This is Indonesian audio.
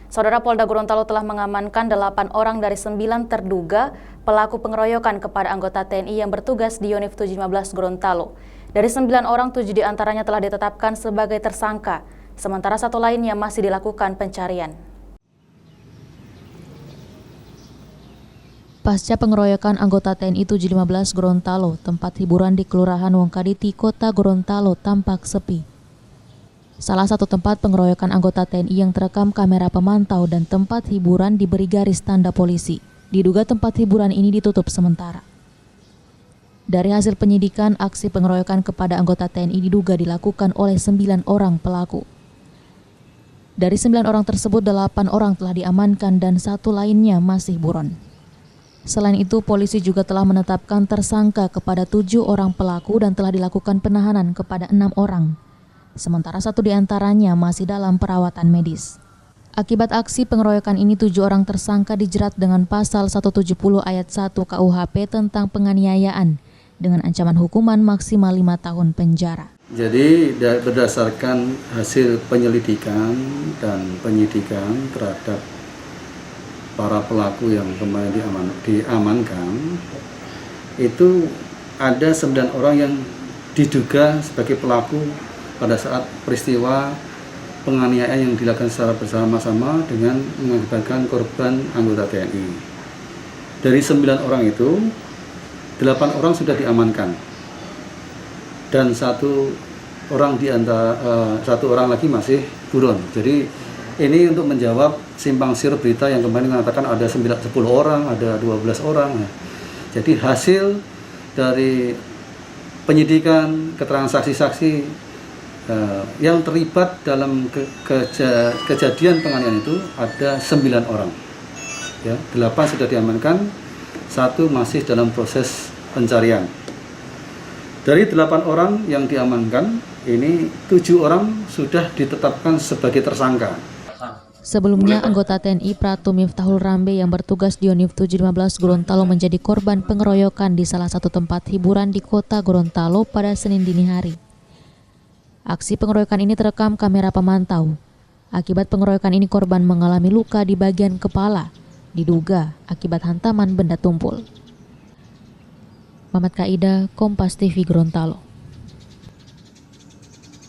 Saudara, Polda Gorontalo telah mengamankan 8 orang dari 9 terduga pelaku pengeroyokan kepada anggota TNI yang bertugas di Yonif 715 Gorontalo. Dari 9 orang, 7 diantaranya telah ditetapkan sebagai tersangka, sementara 1 lainnya masih dilakukan pencarian. Pasca pengeroyokan anggota TNI 715 Gorontalo, tempat hiburan di Kelurahan Wongkaditi, Kota Gorontalo tampak sepi. Salah satu tempat pengeroyokan anggota TNI yang terekam kamera pemantau dan tempat hiburan diberi garis tanda polisi. Diduga tempat hiburan ini ditutup sementara. Dari hasil penyidikan, aksi pengeroyokan kepada anggota TNI diduga dilakukan oleh 9 orang pelaku. Dari 9 orang tersebut, 8 orang telah diamankan dan 1 lainnya masih buron. Selain itu, polisi juga telah menetapkan tersangka kepada 7 orang pelaku dan telah dilakukan penahanan kepada 6 orang. Sementara 1 diantaranya masih dalam perawatan medis. Akibat aksi pengeroyokan ini, 7 orang tersangka dijerat dengan pasal 170 ayat 1 KUHP tentang penganiayaan dengan ancaman hukuman maksimal 5 tahun penjara. Jadi berdasarkan hasil penyelidikan dan penyidikan terhadap para pelaku yang kemarin diamankan, itu ada 9 orang yang diduga sebagai pelaku pada saat peristiwa penganiayaan yang dilakukan secara bersama-sama dengan mengakibatkan korban anggota TNI. Dari 9 orang itu, 8 orang sudah diamankan dan 1 orang lagi masih buron. Jadi ini untuk menjawab simpang siur berita yang kemarin mengatakan ada 10 orang, ada 12 orang. Jadi hasil dari penyidikan, keterangan saksi-saksi yang terlibat dalam kejadian penganiayaan itu ada 9 orang. Ya, 8 sudah diamankan, 1 masih dalam proses pencarian. Dari 8 orang yang diamankan, ini 7 orang sudah ditetapkan sebagai tersangka. Sebelumnya, anggota TNI Pratu Miftahul Rambe yang bertugas di Yonif 715 Gorontalo menjadi korban pengeroyokan di salah satu tempat hiburan di Kota Gorontalo pada Senin dini hari. Aksi pengeroyokan ini terekam kamera pemantau. Akibat pengeroyokan ini, korban mengalami luka di bagian kepala, diduga akibat hantaman benda tumpul. Muhammad Kaida, Kompas TV Gorontalo.